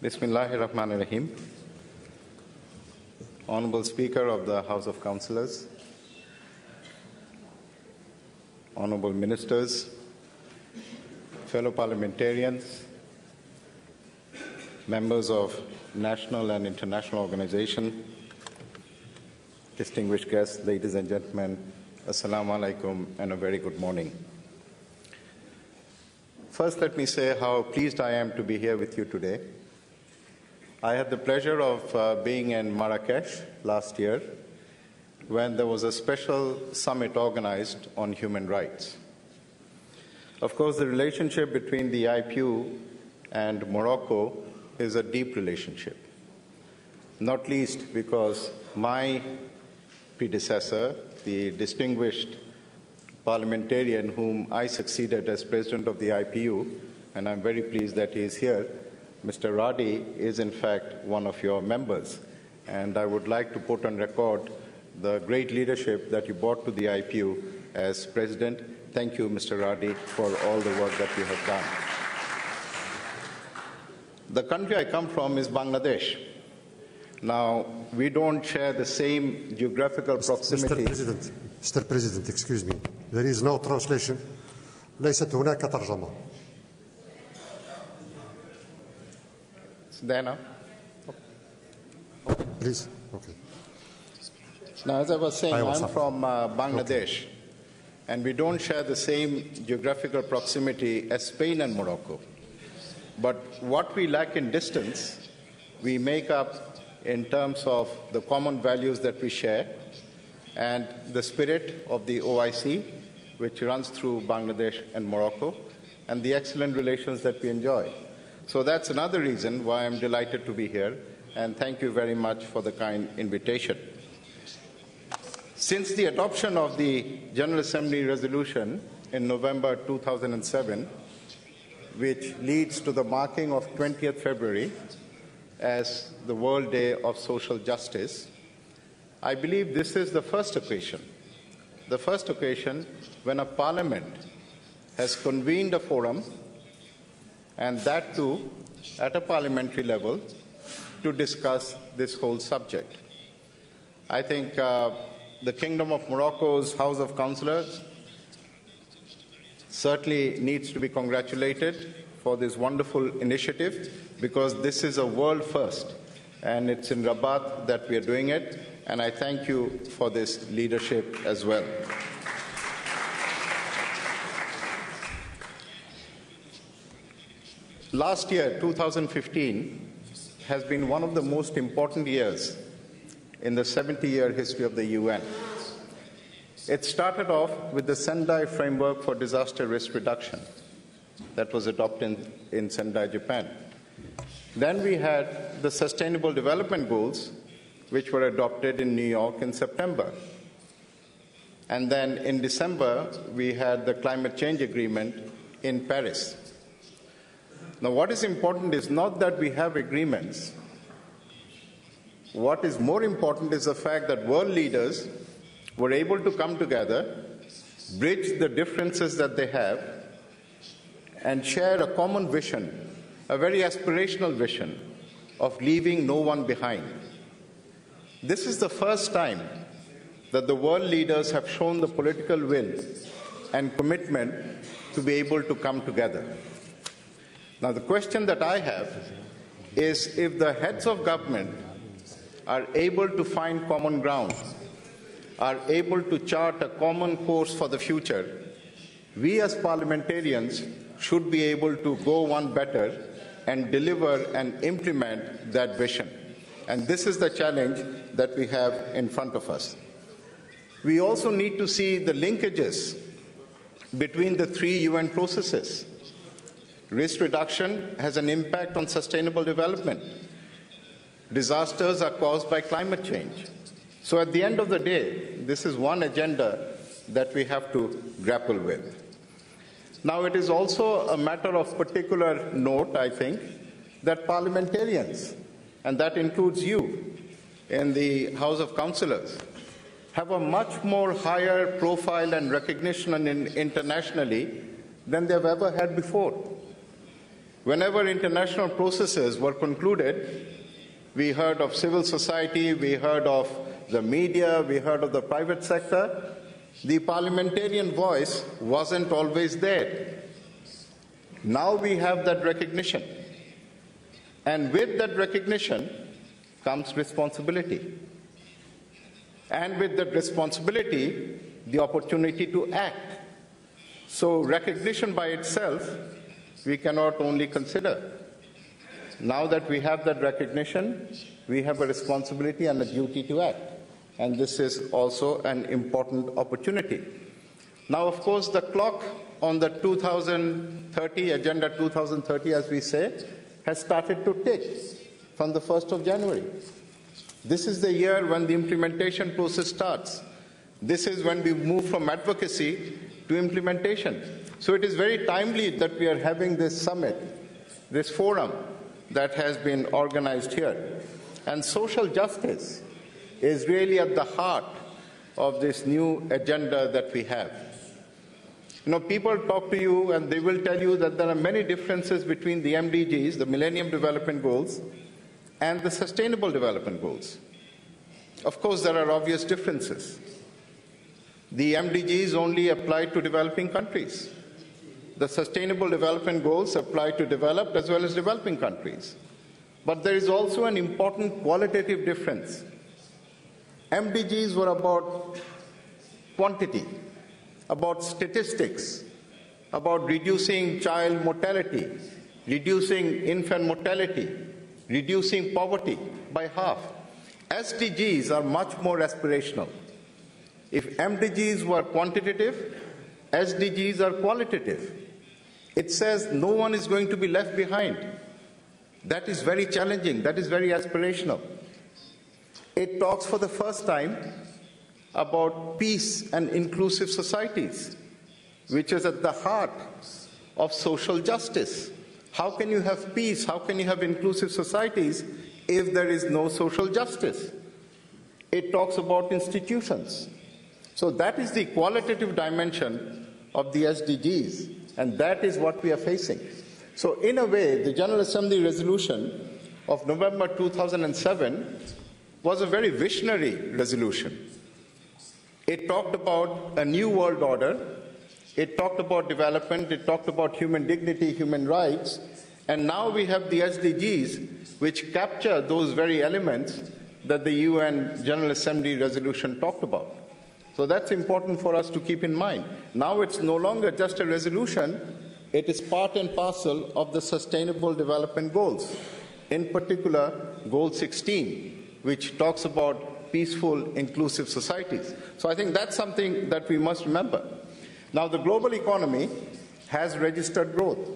Bismillahirrahmanirrahim. Honorable Speaker of the House of Councillors, Honorable Ministers, fellow parliamentarians, members of national and international organizations, distinguished guests, ladies and gentlemen, Assalamu alaikum and a very good morning. First, let me say how pleased I am to be here with you today. I had the pleasure of being in Marrakesh last year when there was a special summit organized on human rights. Of course, the relationship between the IPU and Morocco is a deep relationship, not least because my predecessor, the distinguished parliamentarian whom I succeeded as president of the IPU, and I'm very pleased that he is here, Mr. Radi is in fact one of your members, and I would like to put on record the great leadership that you brought to the IPU as president. Thank you, Mr. Radi, for all the work that you have done. The country I come from is Bangladesh. Now, we don't share the same geographical proximity. Mr. President, excuse me. There is no translation. ليست هناك ترجمة. There now? Please. Okay. Now, as I was saying, I'm from Bangladesh, and we don't share the same geographical proximity as Spain and Morocco. But what we lack in distance, we make up in terms of the common values that we share and the spirit of the OIC, which runs through Bangladesh and Morocco, and the excellent relations that we enjoy. So that's another reason why I'm delighted to be here, and thank you very much for the kind invitation. Since the adoption of the General Assembly resolution in November 2007, which leads to the marking of 20th February as the World Day of Social Justice, I believe this is the first occasion when a parliament has convened a forum, and that too at a parliamentary level, to discuss this whole subject. I think the Kingdom of Morocco's House of Councillors certainly needs to be congratulated for this wonderful initiative, because this is a world first, and it's in Rabat that we are doing it, and I thank you for this leadership as well. Last year, 2015, has been one of the most important years in the 70-year history of the UN. It started off with the Sendai Framework for Disaster Risk Reduction that was adopted in Sendai, Japan. Then we had the Sustainable Development Goals, which were adopted in New York in September. And then in December, we had the Climate Change Agreement in Paris. Now, what is important is not that we have agreements. What is more important is the fact that world leaders were able to come together, bridge the differences that they have, and share a common vision, a very aspirational vision of leaving no one behind. This is the first time that the world leaders have shown the political will and commitment to be able to come together. Now, the question that I have is, if the heads of government are able to find common ground, are able to chart a common course for the future, we as parliamentarians should be able to go one better and deliver and implement that vision. And this is the challenge that we have in front of us. We also need to see the linkages between the three UN processes. Risk reduction has an impact on sustainable development. Disasters are caused by climate change. So at the end of the day, this is one agenda that we have to grapple with. Now, it is also a matter of particular note, I think, that parliamentarians, and that includes you in the House of Councillors, have a much more higher profile and recognition internationally than they've ever had before. whenever international processes were concluded, we heard of civil society, we heard of the media, we heard of the private sector. The parliamentarian voice wasn't always there. Now we have that recognition. And with that recognition comes responsibility. And with that responsibility, the opportunity to act. So recognition by itself, we cannot only consider. Now that we have that recognition, we have a responsibility and a duty to act. And this is also an important opportunity. Now, of course, the clock on the 2030, Agenda 2030, as we say, has started to tick from the 1st of January. This is the year when the implementation process starts. This is when we move from advocacy to implementation. So it is very timely that we are having this summit, this forum that has been organized here. And social justice is really at the heart of this new agenda that we have. You know, people talk to you and they will tell you that there are many differences between the MDGs, the Millennium Development Goals, and the Sustainable Development Goals. Of course, there are obvious differences. The MDGs only apply to developing countries. The Sustainable Development Goals apply to developed as well as developing countries. But there is also an important qualitative difference. MDGs were about quantity, about statistics, about reducing child mortality, reducing infant mortality, reducing poverty by half. SDGs are much more aspirational. If MDGs were quantitative, SDGs are qualitative. It says no one is going to be left behind. That is very challenging. That is very aspirational. It talks for the first time about peace and inclusive societies, which is at the heart of social justice. How can you have peace? How can you have inclusive societies if there is no social justice? It talks about institutions. So that is the qualitative dimension of the SDGs, and that is what we are facing. So in a way, the General Assembly resolution of November 2007 was a very visionary resolution. It talked about a new world order, it talked about development, it talked about human dignity, human rights, and now we have the SDGs which capture those very elements that the UN General Assembly resolution talked about. So that's important for us to keep in mind. Now it's no longer just a resolution, it is part and parcel of the Sustainable Development Goals, in particular Goal 16, which talks about peaceful, inclusive societies. So I think that's something that we must remember. Now, the global economy has registered growth,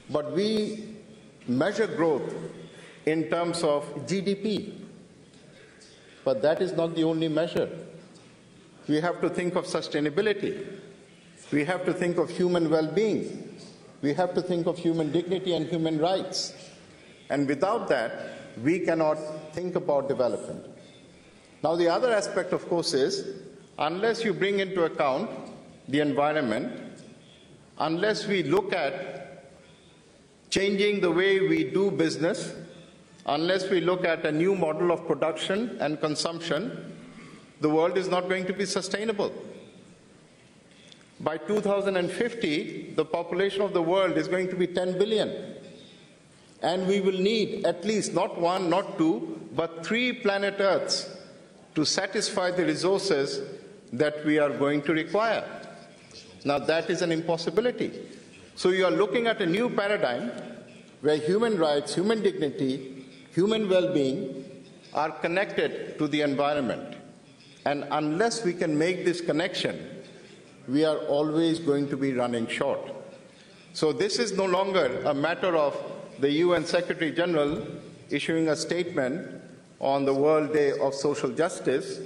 but we measure growth in terms of GDP. But that is not the only measure. We have to think of sustainability. We have to think of human well-being. We have to think of human dignity and human rights. And without that, we cannot think about development. Now, the other aspect, of course, is unless you bring into account the environment, unless we look at changing the way we do business, unless we look at a new model of production and consumption, the world is not going to be sustainable. By 2050, the population of the world is going to be 10 billion. And we will need at least not one, not two, but 3 planet Earths to satisfy the resources that we are going to require. Now, that is an impossibility. So you are looking at a new paradigm where human rights, human dignity, human well-being are connected to the environment. And unless we can make this connection, we are always going to be running short. So this is no longer a matter of the UN Secretary General issuing a statement on the World Day of Social Justice,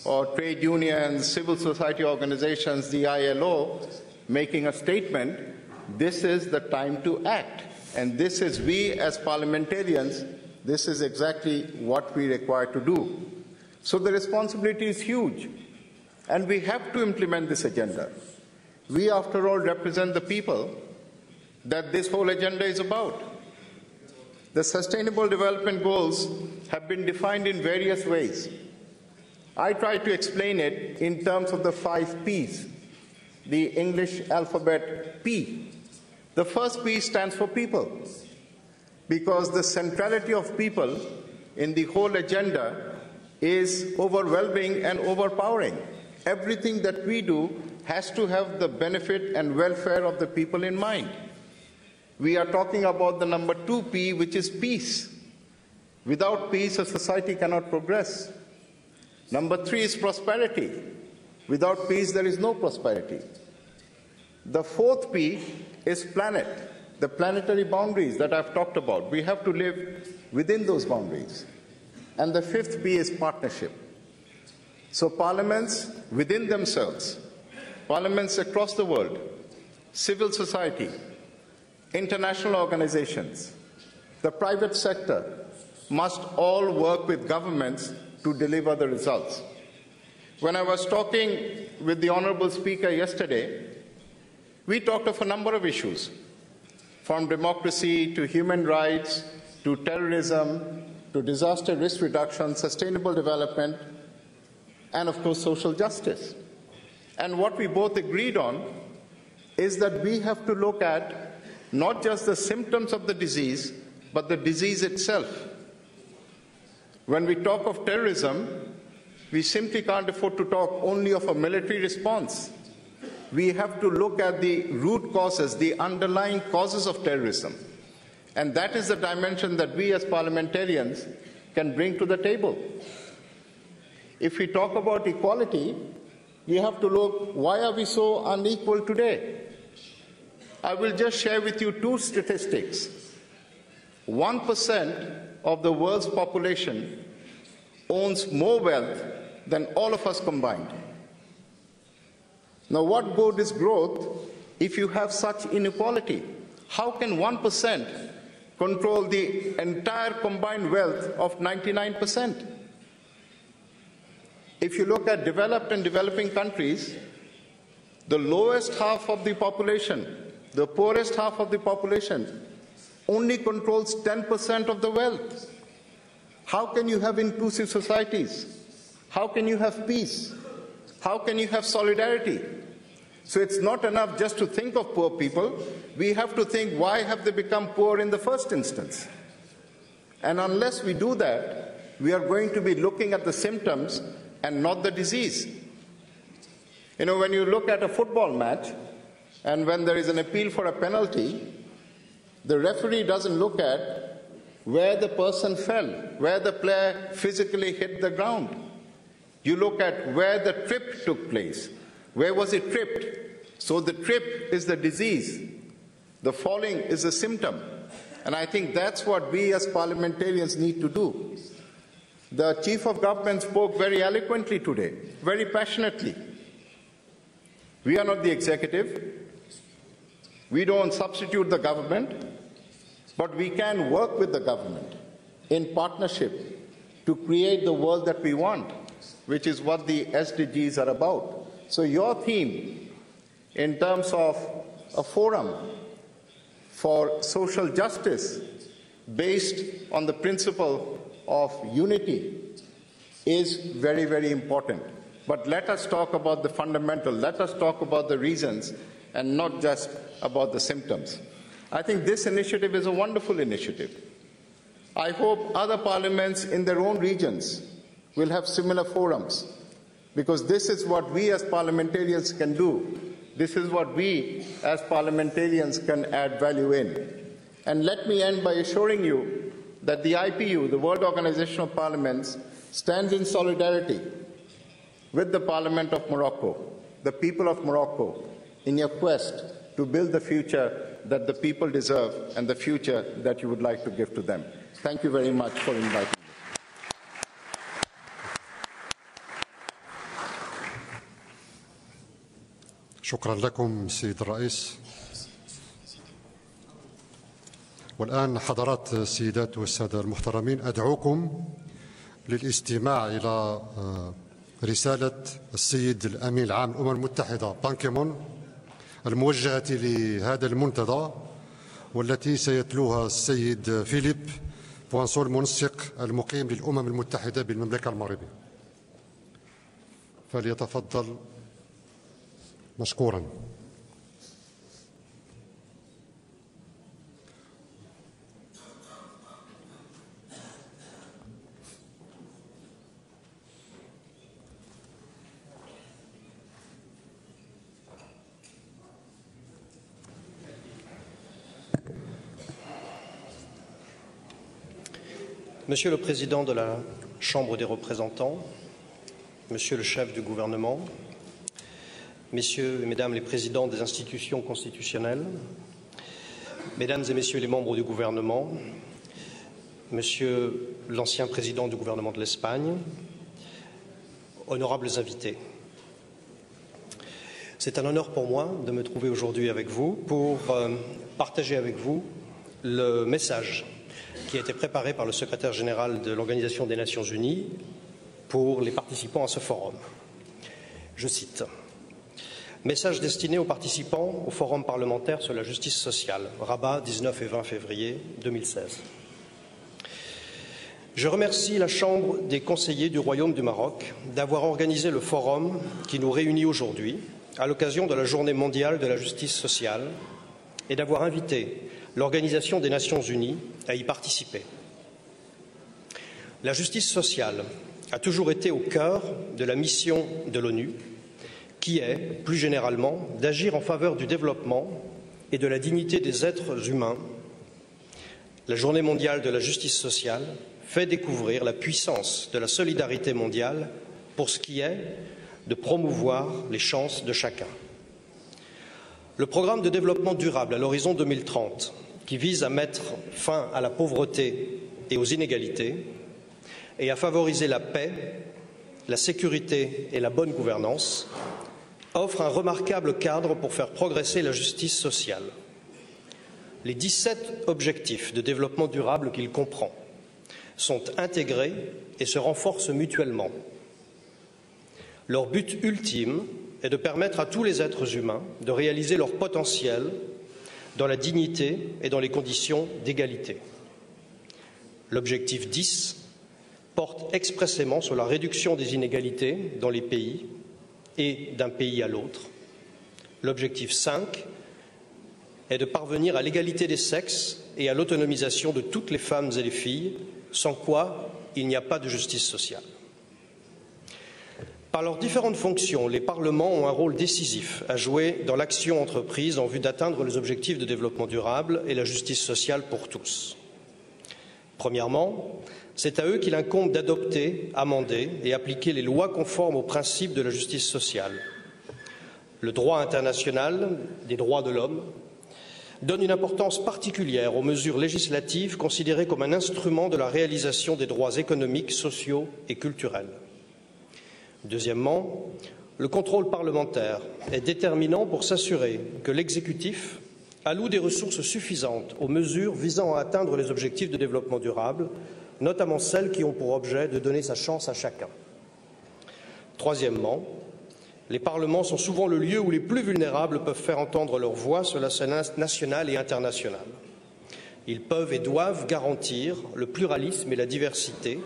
or trade unions, civil society organizations, the ILO, making a statement. This is the time to act. And this is, we as parliamentarians, this is exactly what we require to do. So the responsibility is huge. And we have to implement this agenda. We, after all, represent the people. that this whole agenda is about. The Sustainable Development Goals have been defined in various ways. I try to explain it in terms of the 5 Ps, the English alphabet P. The first P stands for people, because the centrality of people in the whole agenda is overwhelming and overpowering. Everything that we do has to have the benefit and welfare of the people in mind. We are talking about the number 2P, which is peace. Without peace, a society cannot progress. Number 3 is prosperity. Without peace, there is no prosperity. The 4th P is planet, the planetary boundaries that I've talked about. We have to live within those boundaries. And the 5th P is partnership. So parliaments within themselves, parliaments across the world, civil society, international organizations, the private sector must all work with governments to deliver the results. When I was talking with the Honorable Speaker yesterday, we talked of a number of issues, from democracy to human rights, to terrorism, to disaster risk reduction, sustainable development, and of course social justice. And what we both agreed on is that we have to look at not just the symptoms of the disease, but the disease itself. When we talk of terrorism, we simply can't afford to talk only of a military response. We have to look at the root causes, the underlying causes of terrorism. And that is the dimension that we as parliamentarians can bring to the table. If we talk about equality, we have to look, why are we so unequal today? I will just share with you 2 statistics. 1% of the world's population owns more wealth than all of us combined. Now, what good is growth if you have such inequality? How can 1% control the entire combined wealth of 99%? If you look at developed and developing countries, the lowest half of the population, the poorest half of the population, only controls 10% of the wealth. How can you have inclusive societies? How can you have peace? How can you have solidarity? So it's not enough just to think of poor people. We have to think, why have they become poor in the first instance? And unless we do that, we are going to be looking at the symptoms and not the disease. You know, when you look at a football match, and when there is an appeal for a penalty, the referee doesn't look at where the person fell, where the player physically hit the ground. You look at where the trip took place. Where was it tripped? So the trip is the disease. The falling is a symptom. And I think that's what we as parliamentarians need to do. The Chief of Government spoke very eloquently today, very passionately. We are not the executive. We don't substitute the government, but we can work with the government in partnership to create the world that we want, which is what the SDGs are about. So your theme in terms of a forum for social justice based on the principle of unity is very, very important. But let us talk about the fundamental, let us talk about the reasons and not just about the symptoms. I think this initiative is a wonderful initiative. I hope other parliaments in their own regions will have similar forums, because this is what we as parliamentarians can do. This is what we as parliamentarians can add value in. And let me end by assuring you that the IPU, the World Organization of Parliaments, stands in solidarity with the Parliament of Morocco, the people of Morocco, in your quest to build the future that the people deserve and the future that you would like to give to them. Thank you very much for inviting me. شكرا لكم سيد الرئيس. والآن حضرات السيدات والسادة المحترمين أدعوكم للاستماع إلى رسالة السيد الأمين العام للأمم المتحدة بان كي مون الموجهة لهذا المنتدى والتي سيتلوها السيد فيليب بوانسول المنسق المقيم للأمم المتحدة بالمملكة المغربية. فليتفضل مشكورا. Monsieur le Président de la Chambre des représentants, Monsieur le chef du gouvernement, Messieurs et Mesdames les présidents des institutions constitutionnelles, Mesdames et Messieurs les membres du gouvernement, Monsieur l'ancien président du gouvernement de l'Espagne, honorables invités. C'est un honneur pour moi de me trouver aujourd'hui avec vous pour partager avec vous le message qui a été préparé par le secrétaire général de l'Organisation des Nations Unies pour les participants à ce forum. Je cite. Message destiné aux participants au forum parlementaire sur la justice sociale, Rabat, 19 et 20 février 2016. Je remercie la Chambre des conseillers du Royaume du Maroc d'avoir organisé le forum qui nous réunit aujourd'hui à l'occasion de la Journée mondiale de la justice sociale et d'avoir invité l'Organisation des Nations Unies à y participer. La justice sociale a toujours été au cœur de la mission de l'ONU, qui est, plus généralement, d'agir en faveur du développement et de la dignité des êtres humains. La Journée mondiale de la justice sociale fait découvrir la puissance de la solidarité mondiale pour ce qui est de promouvoir les chances de chacun. Le programme de développement durable à l'horizon 2030, qui vise à mettre fin à la pauvreté et aux inégalités et à favoriser la paix, la sécurité et la bonne gouvernance, offre un remarquable cadre pour faire progresser la justice sociale. Les 17 objectifs de développement durable qu'il comprend sont intégrés et se renforcent mutuellement. Leur but ultime est de permettre à tous les êtres humains de réaliser leur potentiel dans la dignité et dans les conditions d'égalité. L'objectif 10 porte expressément sur la réduction des inégalités dans les pays et d'un pays à l'autre. L'objectif 5 est de parvenir à l'égalité des sexes et à l'autonomisation de toutes les femmes et les filles, sans quoi il n'y a pas de justice sociale. Par leurs différentes fonctions, les parlements ont un rôle décisif à jouer dans l'action entreprise en vue d'atteindre les objectifs de développement durable et la justice sociale pour tous. Premièrement, c'est à eux qu'il incombe d'adopter, amender et appliquer les lois conformes aux principes de la justice sociale. Le droit international des droits de l'homme donne une importance particulière aux mesures législatives considérées comme un instrument de la réalisation des droits économiques, sociaux et culturels. Deuxièmement, le contrôle parlementaire est déterminant pour s'assurer que l'exécutif alloue des ressources suffisantes aux mesures visant à atteindre les objectifs de développement durable, notamment celles qui ont pour objet de donner sa chance à chacun. Troisièmement, les parlements sont souvent le lieu où les plus vulnérables peuvent faire entendre leur voix sur la scène nationale et internationale. Ils peuvent et doivent garantir le pluralisme et la diversité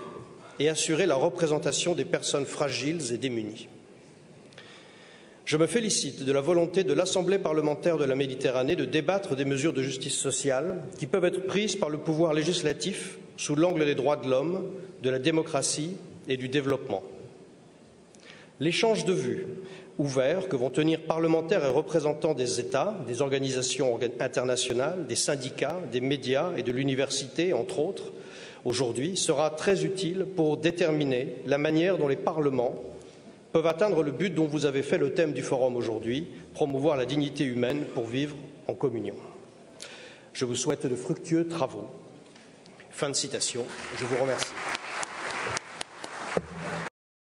et assurer la représentation des personnes fragiles et démunies. Je me félicite de la volonté de l'Assemblée parlementaire de la Méditerranée de débattre des mesures de justice sociale qui peuvent être prises par le pouvoir législatif sous l'angle des droits de l'homme, de la démocratie et du développement. L'échange de vues ouvert que vont tenir parlementaires et représentants des États, des organisations internationales, des syndicats, des médias et de l'université, entre autres, aujourd'hui, sera très utile pour déterminer la manière dont les parlements peuvent atteindre le but dont vous avez fait le thème du forum aujourd'hui, promouvoir la dignité humaine pour vivre en communion. Je vous souhaite de fructueux travaux. Fin de citation. Je vous remercie.